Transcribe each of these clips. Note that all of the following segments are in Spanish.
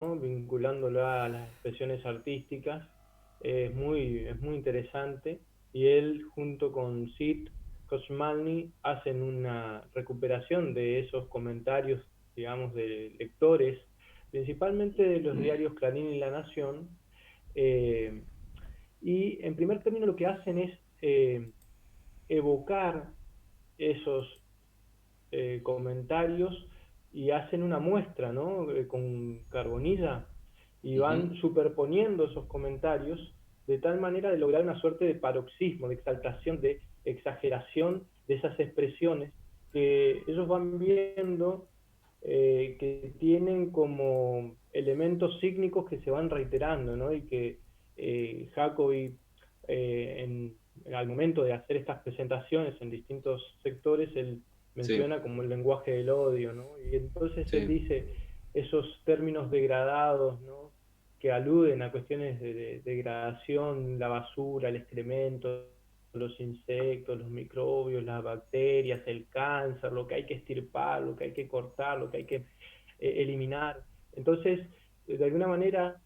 ¿no? Vinculándolo a las expresiones artísticas, es muy interesante. Y él, junto con Sid Kochmalny, hacen una recuperación de esos comentarios, digamos, de lectores, principalmente de los diarios Clarín y La Nación. eh, y en primer término lo que hacen es evocar esos comentarios y hacen una muestra, ¿no? Con carbonilla y Ujú. van superponiendo esos comentarios de tal manera de lograr una suerte de paroxismo, de exaltación, de exageración de esas expresiones que ellos van viendo que tienen como elementos sígnicos que se van reiterando, ¿no? Y que Jacobi, al momento de hacer estas presentaciones en distintos sectores, él Sí, menciona como el lenguaje del odio, ¿no? Y entonces él sí, dice esos términos degradados, ¿no? Que aluden a cuestiones de degradación, la basura, el excremento, los insectos, los microbios, las bacterias, el cáncer, lo que hay que extirpar, lo que hay que cortar, lo que hay que eliminar. Entonces, de alguna manera,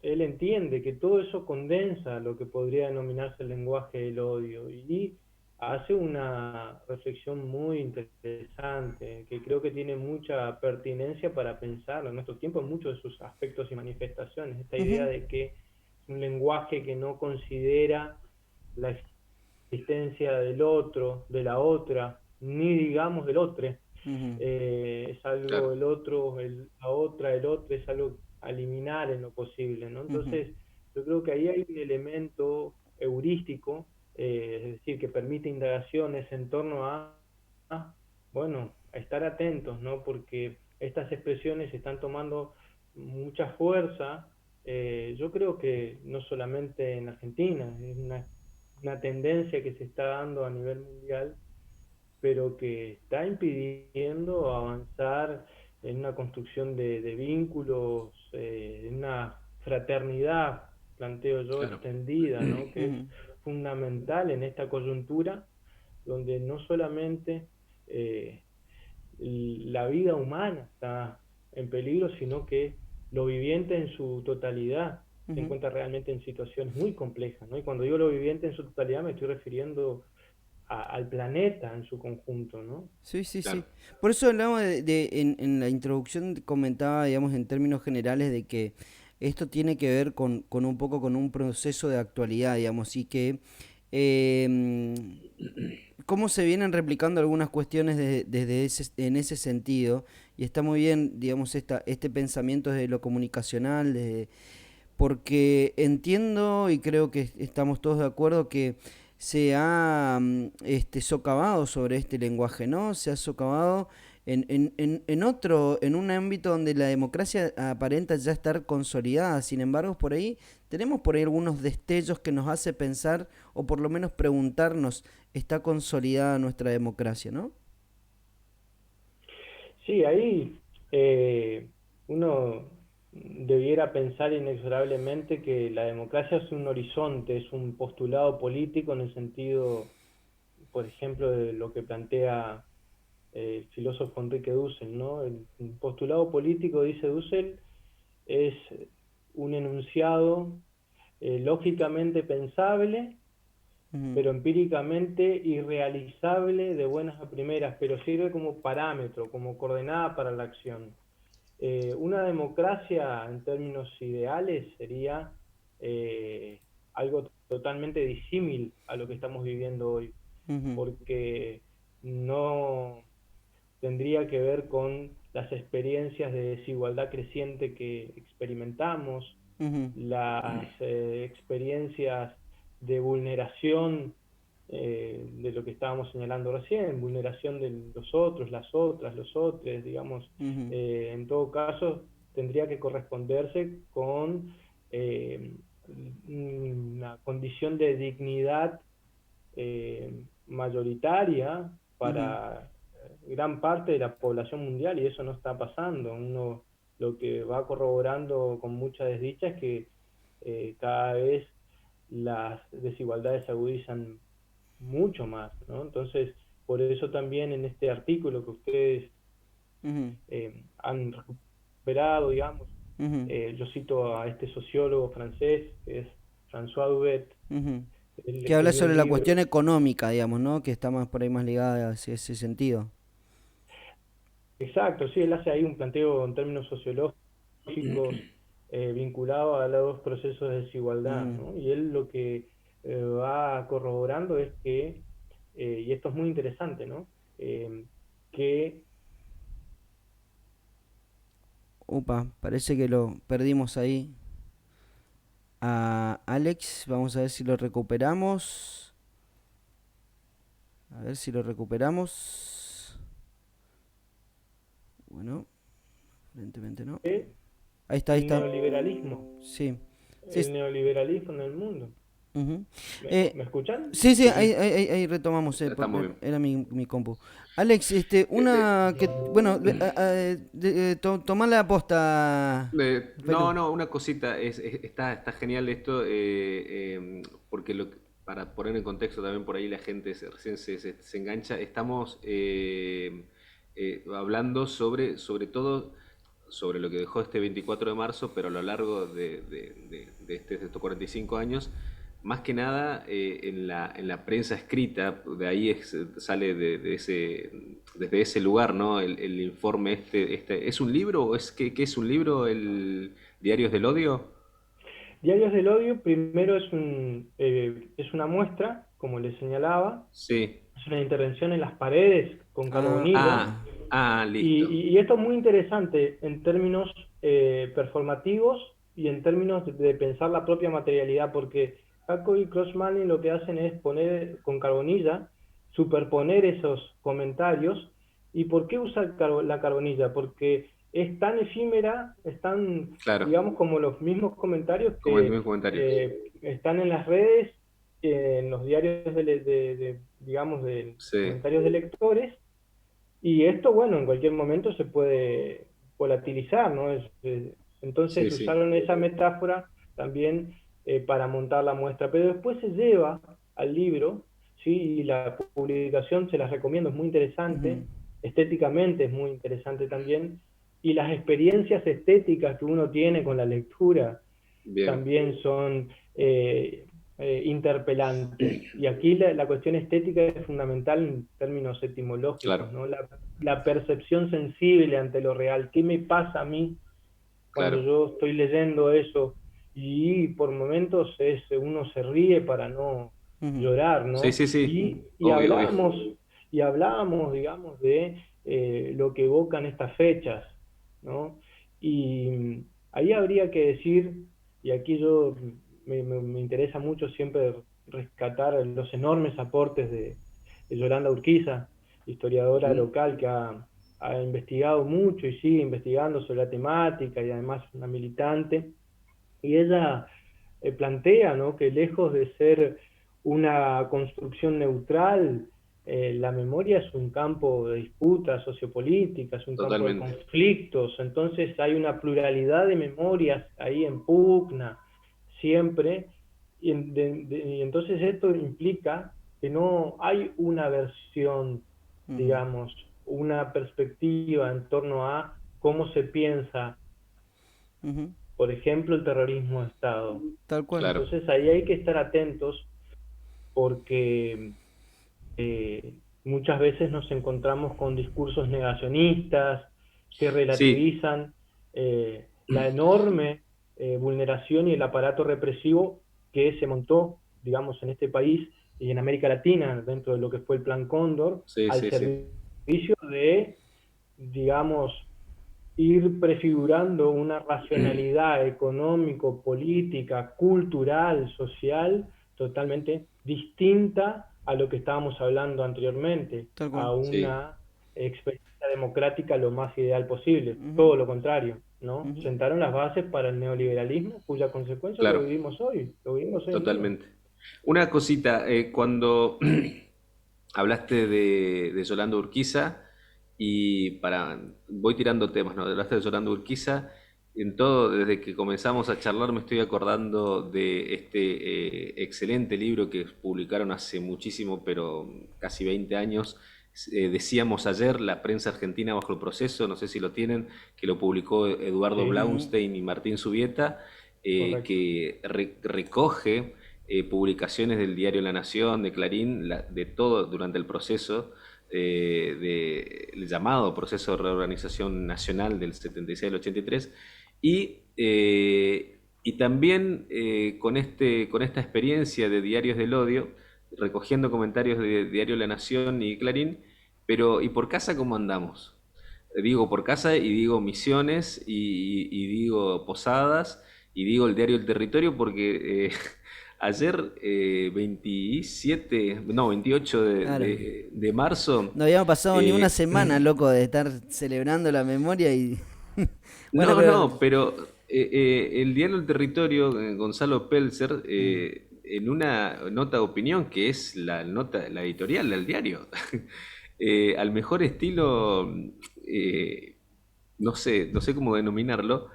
él entiende que todo eso condensa lo que podría denominarse el lenguaje del odio y hace una reflexión muy interesante que creo que tiene mucha pertinencia para pensar en nuestro tiempo en muchos de sus aspectos y manifestaciones. Esta idea Ujú, de que es un lenguaje que no considera la existencia del otro, de la otra, ni digamos del otro. ujú, Es algo, claro. el otro, la otra, el otro, es algo a eliminar en lo posible, ¿no? ujú, Entonces, yo creo que ahí hay un elemento heurístico, es decir, que permite indagaciones en torno a, bueno, a estar atentos, ¿no? Porque estas expresiones están tomando mucha fuerza. Yo creo que no solamente en Argentina, es una tendencia que se está dando a nivel mundial, pero que está impidiendo avanzar en una construcción de vínculos, en una fraternidad, planteo yo, Claro. extendida, ¿no? Que es ujú. fundamental en esta coyuntura, donde no solamente eh, la vida humana está en peligro, sino que lo viviente en su totalidad se Ujú. encuentra realmente en situaciones muy complejas, ¿no? Y cuando digo lo viviente en su totalidad me estoy refiriendo al planeta en su conjunto, ¿no? Sí, sí, sí. Claro. Por eso hablamos en la introducción comentaba, digamos, en términos generales de que esto tiene que ver con un poco con un proceso de actualidad, digamos, y que em, cómo se vienen replicando algunas cuestiones desde en ese sentido, y está muy bien, digamos, este pensamiento desde lo comunicacional, porque entiendo y creo que estamos todos de acuerdo que se ha socavado sobre este lenguaje, ¿no? Se ha socavado en otro, en un ámbito donde la democracia aparenta ya estar consolidada. Sin embargo, por ahí tenemos por ahí algunos destellos que nos hace pensar o por lo menos preguntarnos, ¿está consolidada nuestra democracia, no? Sí, ahí uno debiera pensar inexorablemente que la democracia es un horizonte, es un postulado político en el sentido, por ejemplo, de lo que plantea el filósofo Enrique Dussel, ¿no? El postulado político, dice Dussel, es un enunciado lógicamente pensable, Ujú, pero empíricamente irrealizable de buenas a primeras, pero sirve como parámetro, como coordenada para la acción. Una democracia en términos ideales sería algo totalmente disímil a lo que estamos viviendo hoy, ujú, porque no tendría que ver con las experiencias de desigualdad creciente que experimentamos, ujú, las experiencias de vulneración de lo que estábamos señalando recién, vulneración de los otros, las otras, los otros, digamos, ujú, en todo caso tendría que corresponderse con una condición de dignidad mayoritaria ujú. para gran parte de la población mundial y eso no está pasando. Uno lo que va corroborando con mucha desdicha es que cada vez las desigualdades se agudizan mucho más, ¿no? Entonces, por eso también en este artículo que ustedes Ujú, han recuperado, digamos, Ujú, Yo cito a este sociólogo francés, que es François Duvet. ujú. Él Que habla escribió sobre un la libro. cuestión económica, digamos, ¿no? Que está más por ahí más ligada hacia ese sentido. Exacto, sí, él hace ahí un planteo en términos sociológicos vinculado a los dos procesos de desigualdad, Mm. ¿no? Y él lo que va corroborando es que, y esto es muy interesante, ¿no? Que Upa, parece que lo perdimos ahí a Alex. Vamos a ver si lo recuperamos. A ver si lo recuperamos. Bueno, aparentemente no. Ahí está, ahí el está. neoliberalismo, Sí. Sí. el neoliberalismo en el mundo. Ujú. ¿Me, Eh, me escuchan? sí, sí, Sí, ahí, sí, ahí retomamos. estamos bien. Era mi compu. Alex, una que, bueno, tomá la aposta, No, Felu. no, una cosita, está genial esto, porque para poner en contexto también por ahí la gente recién se engancha, estamos hablando sobre todo sobre lo que dejó este 24 de marzo, pero a lo largo de estos 45 años, más que nada en la prensa escrita, de ahí sale desde ese lugar, ¿no? El informe ¿es un libro o qué es un libro? ¿El Diarios del Odio? Diarios del Odio, primero es una muestra, como les señalaba, Sí. es una intervención en las paredes con Ah, carbonilla. Ah, ah, Y, listo. y esto es muy interesante en términos performativos y en términos de pensar la propia materialidad, porque Jaco y Crossman lo que hacen es poner con carbonilla, superponer esos comentarios. ¿Y por qué usar la carbonilla? Porque es tan efímera, es tan, Claro, digamos, como los mismos comentarios como el que mismo comentario. están en las redes, en los diarios digamos, de Sí, comentarios de lectores, y esto, bueno, en cualquier momento se puede volatilizar, ¿no? sí, Entonces sí. usaron esa metáfora también para montar la muestra, pero después se lleva al libro, ¿sí? Y la publicación se las recomiendo, es muy ujú, interesante, estéticamente es muy interesante también, y las experiencias estéticas que uno tiene con la lectura Bien, también son interpelantes. Y aquí la cuestión estética es fundamental en términos etimológicos, claro, ¿no? La percepción sensible ante lo real. ¿Qué me pasa a mí cuando claro. yo estoy leyendo eso? Y por momentos uno se ríe para no ujú, llorar, Sí, ¿no? sí, sí. Y Obvio, obvio. hablábamos, digamos, de lo que evocan estas fechas, ¿no? Y ahí habría que decir, y aquí me interesa mucho siempre rescatar los enormes aportes de Yolanda Urquiza, historiadora Ujú. local que ha investigado mucho y sigue investigando sobre la temática y además una militante. Y ella plantea, ¿no?, que lejos de ser una construcción neutral, la memoria es un campo de disputa sociopolítica, es un campo de Totalmente. conflictos, entonces hay una pluralidad de memorias ahí en pugna siempre, y entonces esto implica que no hay una versión, ujú, digamos, una perspectiva en torno a cómo se piensa, ujú. por ejemplo, el terrorismo de Estado. Tal cual. Claro. Entonces ahí hay que estar atentos porque muchas veces nos encontramos con discursos negacionistas que Sí, relativizan la enorme vulneración y el aparato represivo que se montó, digamos, en este país y en América Latina, dentro de lo que fue el Plan Cóndor, sí, al sí, sí. servicio de, digamos, ir prefigurando una racionalidad económico, política, cultural, social, totalmente distinta a lo que estábamos hablando anteriormente, Tal cual. a Sí, una experiencia democrática lo más ideal posible. Ujú, Todo lo contrario, ¿no? ujú. Sentaron las bases para el neoliberalismo, cuya consecuencia claro, lo vivimos hoy en día. totalmente. Una cosita, cuando hablaste de Yolanda Urquiza voy tirando temas, ¿no? Hablaste de Yolanda Urquiza, en todo, desde que comenzamos a charlar me estoy acordando de este excelente libro que publicaron hace muchísimo, pero casi 20 años, Decíamos ayer, la prensa argentina bajo el proceso, no sé si lo tienen, que lo publicó Eduardo Sí, Ujú. Blaustein y Martín Subieta, correcto. que recoge publicaciones del diario La Nación, de Clarín, de todo durante el proceso, el llamado proceso de reorganización nacional del 76 al 83, y también con esta experiencia de Diarios del Odio, recogiendo comentarios de Diario La Nación y Clarín, pero ¿y por casa cómo andamos? Digo por casa y digo Misiones y digo Posadas y digo el diario El Territorio porque ayer 27, no, 28 Claro. de marzo, No habíamos pasado ni una eh, semana, loco, de estar celebrando la memoria y... Bueno, no, pero... no, pero el diario El Territorio, Gonzalo Pelzer, Mm. en una nota de opinión, que es la nota, la editorial del diario, al mejor estilo, eh, no sé cómo denominarlo,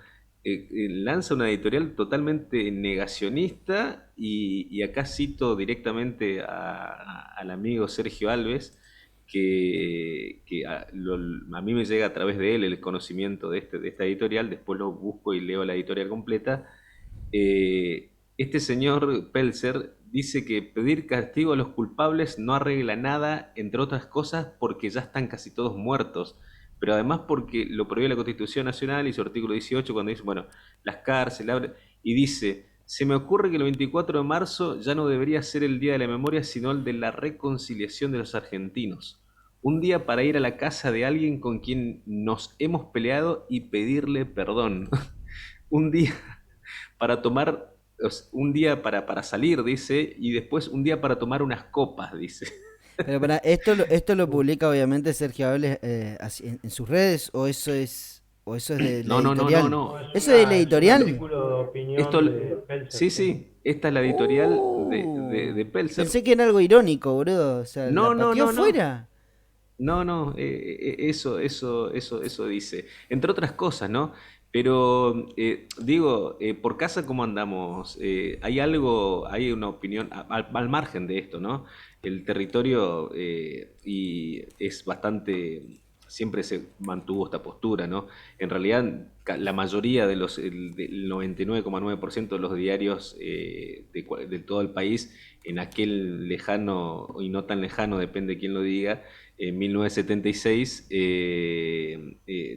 lanza una editorial totalmente negacionista y acá cito directamente al amigo Sergio Alves, a mí me llega a través de él el conocimiento de esta editorial, después lo busco y leo la editorial completa. Este señor Pelzer dice que pedir castigo a los culpables no arregla nada, entre otras cosas porque ya están casi todos muertos, pero además porque lo prohíbe la Constitución Nacional y su artículo 18 cuando dice, bueno, las cárceles, y dice, se me ocurre que el 24 de marzo ya no debería ser el Día de la Memoria, sino el de la reconciliación de los argentinos. Un día para ir a la casa de alguien con quien nos hemos peleado y pedirle perdón. Un día para tomar, un día para salir, dice, y después un día para tomar unas copas, dice. Pero para, esto lo publica obviamente Sergio Hables en sus redes o eso es de la No, no, no, no, editorial. no. No, ¿Eso es de la es un editorial? artículo de Esto, opinión de Pelzer, sí, sí. sí, esta es la editorial de Pelzer. Pensé que era algo irónico, boludo. O sea, No, ¿la no, pateó no, no. fuera? No, no, eso dice. Entre otras cosas, ¿no? Pero digo, por casa, ¿cómo andamos? Hay algo, hay una opinión al margen de esto, ¿no? El territorio y es bastante, siempre se mantuvo esta postura, ¿no? En realidad, la mayoría de del 99,9% de los diarios de todo el país, en aquel lejano y no tan lejano, depende de quién lo diga, en 1976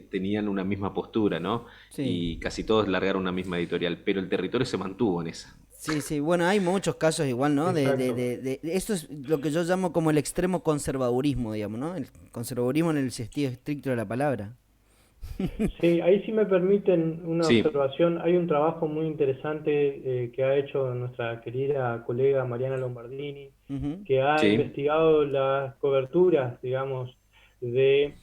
tenían una misma postura, ¿no? Sí. Y casi todos largaron una misma editorial, pero el territorio se mantuvo en esa. Sí, sí, bueno, hay muchos casos igual, ¿no? Exacto. Esto es lo que yo llamo como el extremo conservadurismo, digamos, ¿no? El conservadurismo en el sentido estricto de la palabra. Sí, ahí sí me permiten una Sí, observación. Hay un trabajo muy interesante que ha hecho nuestra querida colega Mariana Lombardini, Ujú. que ha sí, investigado las coberturas, digamos, de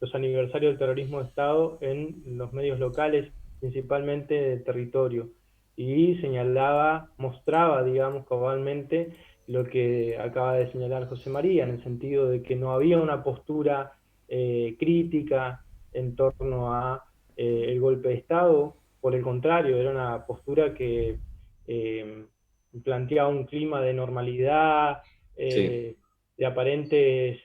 los aniversarios del terrorismo de Estado en los medios locales, principalmente del territorio, y señalaba, mostraba, digamos, cabalmente lo que acaba de señalar José María, en el sentido de que no había una postura crítica en torno a el golpe de Estado. Por el contrario, era una postura que eh, planteaba un clima de normalidad, sí, de aparentes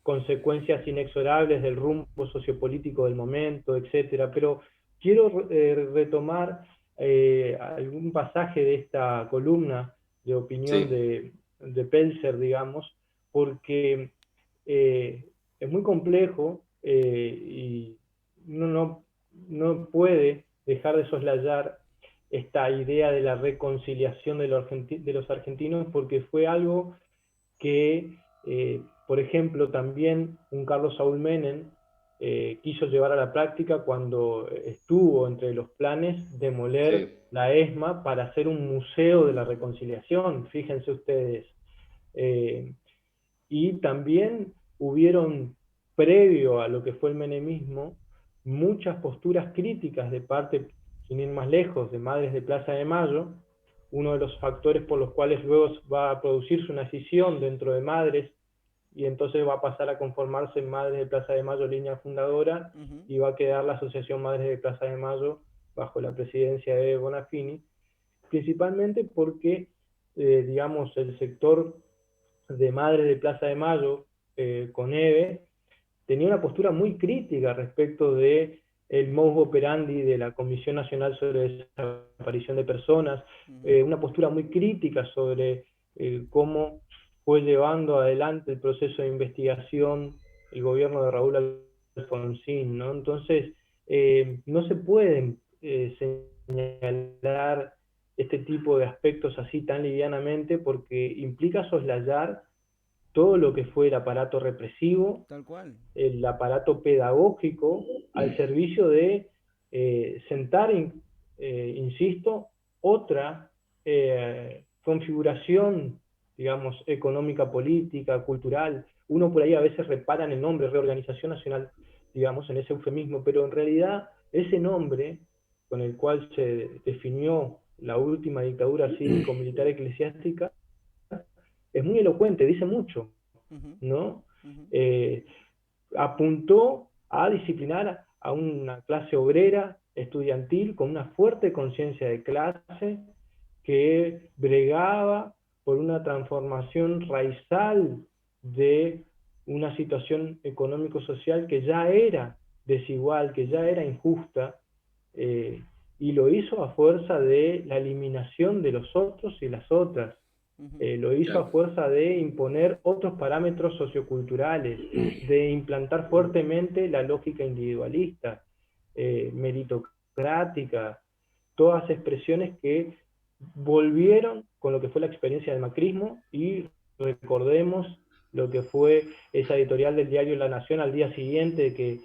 consecuencias inexorables del rumbo sociopolítico del momento, etcétera. Pero quiero retomar algún pasaje de esta columna de opinión sí, de Pelzer, digamos, porque es muy complejo y uno no puede dejar de soslayar esta idea de la reconciliación de los argentinos porque fue algo que, por ejemplo, también un Carlos Saúl Menem quiso llevar a la práctica cuando estuvo entre los planes demoler sí, la ESMA para hacer un museo de la reconciliación, fíjense ustedes. Eh, y también hubieron, previo a lo que fue el menemismo, muchas posturas críticas de parte, sin ir más lejos, de Madres de Plaza de Mayo, uno de los factores por los cuales luego va a producirse una escisión dentro de Madres y entonces va a pasar a conformarse Madres de Plaza de Mayo línea fundadora Ujú. y va a quedar la Asociación Madres de Plaza de Mayo bajo la presidencia de Bonafini, principalmente porque, digamos, el sector de Madres de Plaza de Mayo, con Eve, tenía una postura muy crítica respecto de el modus operandi de la Comisión Nacional sobre Desaparición de Personas, una postura muy crítica sobre cómo fue llevando adelante el proceso de investigación el gobierno de Raúl Alfonsín, ¿no? Entonces, no se pueden señalar este tipo de aspectos así tan livianamente porque implica soslayar todo lo que fue el aparato represivo, Tal cual. el aparato pedagógico al servicio de sentar, insisto, otra configuración, digamos, económica, política, cultural. Uno por ahí a veces repara en el nombre, Reorganización Nacional, digamos, en ese eufemismo, pero en realidad ese nombre con el cual se definió la última dictadura cívico-militar eclesiástica es muy elocuente, dice mucho, Ujú, ¿no? ujú. Eh, Apuntó a disciplinar a una clase obrera estudiantil con una fuerte conciencia de clase que bregaba por una transformación raizal de una situación económico-social que ya era desigual, que ya era injusta, eh, y lo hizo a fuerza de la eliminación de los otros y las otras, Ujú. lo hizo a Claro. fuerza de imponer otros parámetros socioculturales, de implantar fuertemente la lógica individualista, meritocrática, todas expresiones que volvieron con lo que fue la experiencia del macrismo y recordemos lo que fue esa editorial del diario La Nación al día siguiente de que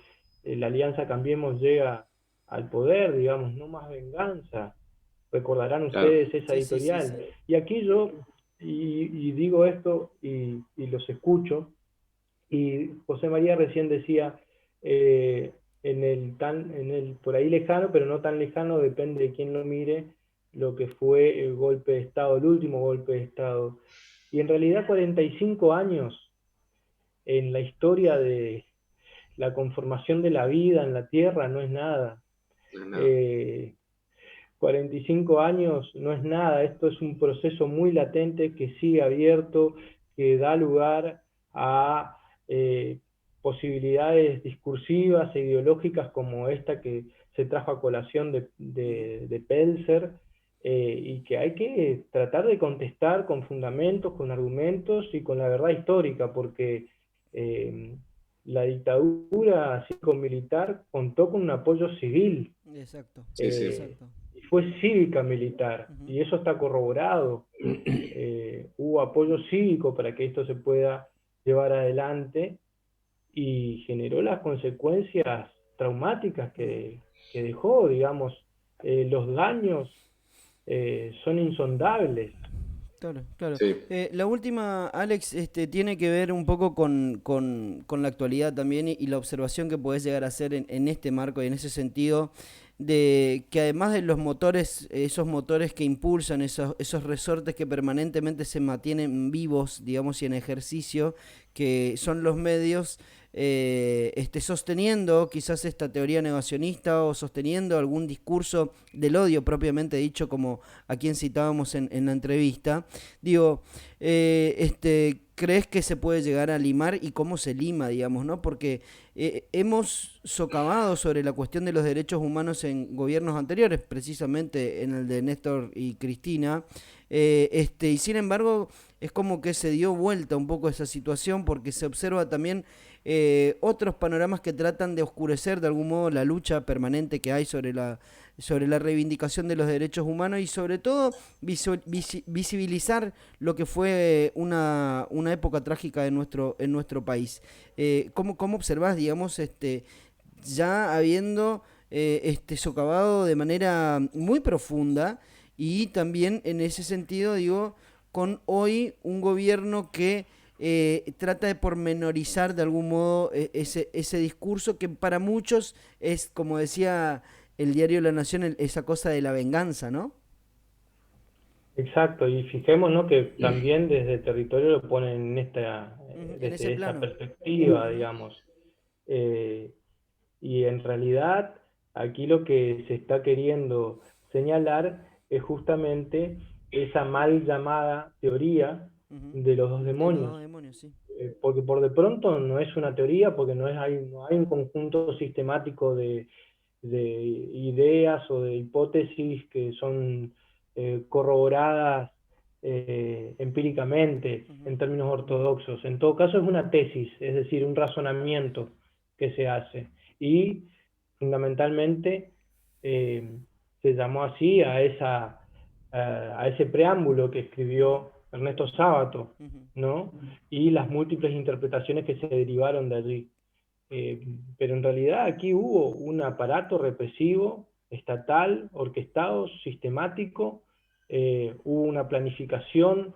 la Alianza Cambiemos llega al poder, digamos, no más venganza. Recordarán Claro. ustedes esa Sí, sí, sí, editorial. sí. Y aquí yo, y digo esto y los escucho, y José María recién decía, eh, en el por ahí lejano, pero no tan lejano, depende de quién lo mire, lo que fue el golpe de Estado, el último golpe de Estado. Y en realidad 45 años en la historia de la conformación de la vida en la Tierra no es nada. No, no. Eh, 45 años no es nada, esto es un proceso muy latente que sigue abierto, que da lugar a posibilidades discursivas e ideológicas como esta que se trajo a colación Ujú. de Pelzer, y que hay que tratar de contestar con fundamentos, con argumentos y con la verdad histórica, porque eh, la dictadura cívico-militar contó con un apoyo civil, Exacto, Sí, sí. eh, exacto. y fue cívica militar, Ujú. y eso está corroborado. Hubo apoyo cívico para que esto se pueda llevar adelante y generó las consecuencias traumáticas Ujú. que dejó, digamos, los daños son insondables. Claro, claro. Sí. La última, Alex, tiene que ver un poco con la actualidad también y la observación que podés llegar a hacer en este marco y en ese sentido, de que además de los motores, esos motores que impulsan, esos resortes que permanentemente se mantienen vivos, digamos, y en ejercicio, que son los medios, sosteniendo quizás esta teoría negacionista o sosteniendo algún discurso del odio propiamente dicho, como a quien citábamos en la entrevista. Digo, ¿crees que se puede llegar a limar y cómo se lima, digamos, ¿no? Porque hemos socavado sobre la cuestión de los derechos humanos en gobiernos anteriores, precisamente en el de Néstor y Cristina, y sin embargo es como que se dio vuelta un poco esa situación porque se observa también otros panoramas que tratan de oscurecer de algún modo la lucha permanente que hay sobre la reivindicación de los derechos humanos y sobre todo visibilizar lo que fue una época trágica en nuestro país. ¿Cómo observás, digamos, ya habiendo socavado de manera muy profunda y también en ese sentido, digo, con hoy un gobierno que trata de pormenorizar de algún modo ese discurso que para muchos es, como decía el diario La Nación, esa cosa de la venganza, ¿no? Exacto, y fijémonos que también desde el territorio lo ponen Ujú. En ese desde esa plano. perspectiva, Ujú. digamos. Eh, y en realidad aquí lo que se está queriendo señalar es justamente esa mal llamada teoría Ujú. de los dos De los demonios. dos demonios, sí. Porque por de pronto no es una teoría, porque no hay un conjunto sistemático de ideas o de hipótesis que son corroboradas empíricamente Ujú. en términos ortodoxos. En todo caso es una tesis, es decir, un razonamiento que se hace. Y fundamentalmente eh, se llamó así a ese preámbulo que Ujú. escribió Ernesto Sábato, Ujú. ¿no? Y las múltiples interpretaciones que se derivaron de allí. Pero en realidad aquí hubo un aparato represivo, estatal, orquestado, sistemático, hubo una planificación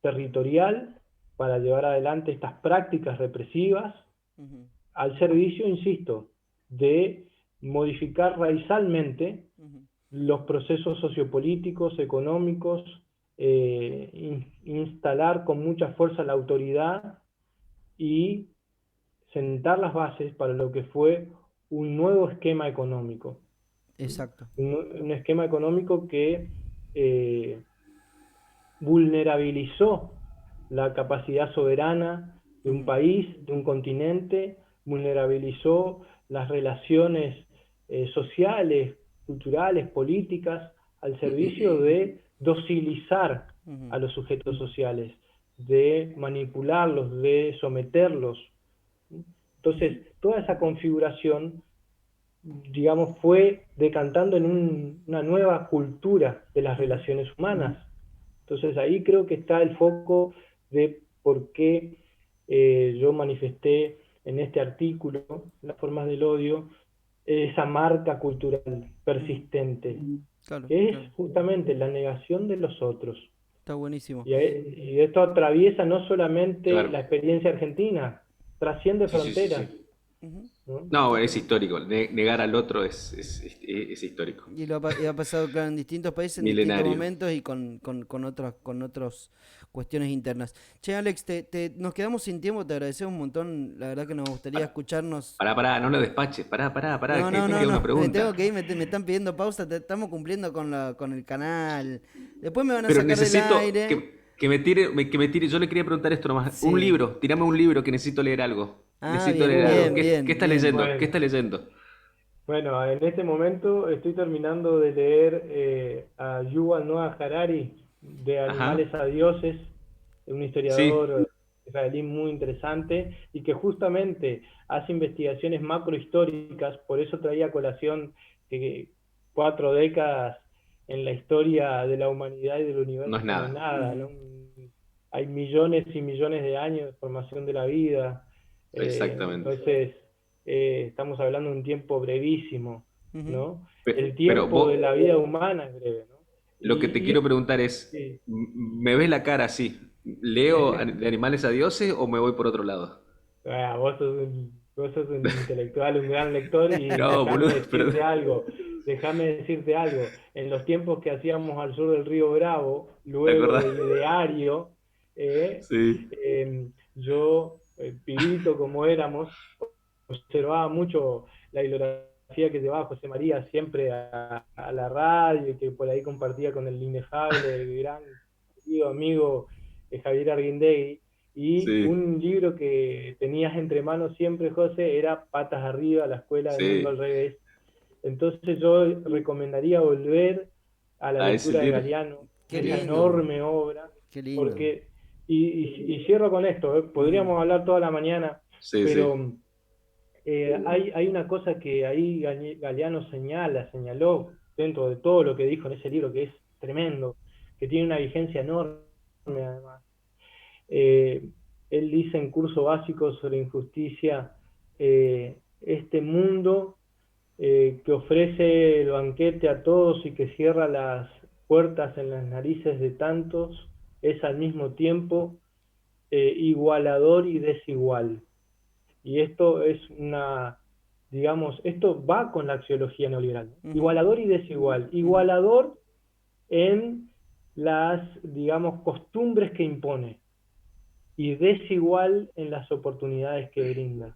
territorial para llevar adelante estas prácticas represivas Ujú. al servicio, insisto, de modificar raizalmente Ujú. los procesos sociopolíticos, económicos, instalar con mucha fuerza la autoridad y sentar las bases para lo que fue un nuevo esquema económico. Exacto. Un esquema económico que eh, vulnerabilizó la capacidad soberana de un Ujú. país, de un continente, vulnerabilizó las relaciones sociales, culturales, políticas, al servicio de docilizar Ujú. a los sujetos sociales, de manipularlos, de someterlos. Ujú. Entonces, toda esa configuración, digamos, fue decantando en una nueva cultura de las Ujú. relaciones humanas. Entonces, ahí creo que está el foco de por qué yo manifesté en este artículo, Las formas del odio, esa marca cultural Ujú. persistente, Claro, que es claro. justamente la negación de los otros. Está buenísimo. Y esto atraviesa no solamente Claro. la experiencia argentina, trasciende Sí, sí, sí, fronteras, sí. Ujú. ¿no? No, bueno, es Totalmente. histórico. Negar al otro es histórico. Y y ha pasado, claro, en distintos países, en distintos Milenario. momentos y con otras cuestiones internas. Che, Alex, nos quedamos sin tiempo, te agradecemos un montón. La verdad que nos gustaría escucharnos. Pará, no lo despaches. Pará, No, que no, me no, queda una no, me tengo pregunta. que ir, me están pidiendo pausa, estamos cumpliendo con el canal. Después me van a Pero sacar del necesito aire. que me tire. Yo le quería preguntar esto nomás. Un Sí. libro, tirame un libro que necesito leer algo. Ah, Necesito bien, leer algo. bien, ¿Qué bien, estás bien. leyendo? ¿Qué Bueno, estás leyendo? bueno, en este momento estoy terminando de leer a Yuval Noah Harari, de Ajá. Animales a Dioses, un Sí, historiador israelí muy interesante y que justamente hace investigaciones macrohistóricas, por eso traía a colación que 4 décadas en la historia de la humanidad y del no universo es no es nada. nada, ¿no? Ujú. Hay millones y millones de años de formación de la vida, Exactamente. entonces estamos hablando de un tiempo brevísimo, Ujú. ¿no? Pe- El Pero, tiempo de vos, la vida humana es breve, ¿no? lo que te quiero preguntar es, Sí, ¿me ves la cara así? ¿Leo de animales a dioses o me voy por otro lado? vos sos un intelectual, un gran lector y No, boludo, perdón. déjame decirte algo, en los tiempos que hacíamos al sur del río Bravo, ¿Te luego acordás? de Ideario, Sí, yo, pibito como éramos, observaba mucho la bibliografía que llevaba José María siempre a la radio y que por ahí compartía con el inefable, el gran querido amigo Javier Arguindegui. Y sí, un libro que tenías entre manos siempre, José, era Patas Arriba, la escuela del mundo al sí. revés. Entonces yo recomendaría volver a la A ese lectura de libro. Galeano, Qué esa lindo, enorme obra, qué lindo. porque, y cierro con esto, Ujú. podríamos hablar toda la mañana, Sí, sí. pero hay una cosa que ahí Galeano señaló dentro de todo lo que dijo en ese libro, que es tremendo, que tiene una vigencia enorme además. Eh, Él dice en curso básico sobre injusticia, este mundo que ofrece el banquete a todos y que cierra las puertas en las narices de tantos, es al mismo tiempo igualador y desigual. Y esto es digamos, esto va con la axiología neoliberal, ¿no? Ujú. Igualador y desigual. Ujú. Igualador en las, digamos, costumbres que impone y desigual en las oportunidades que brinda.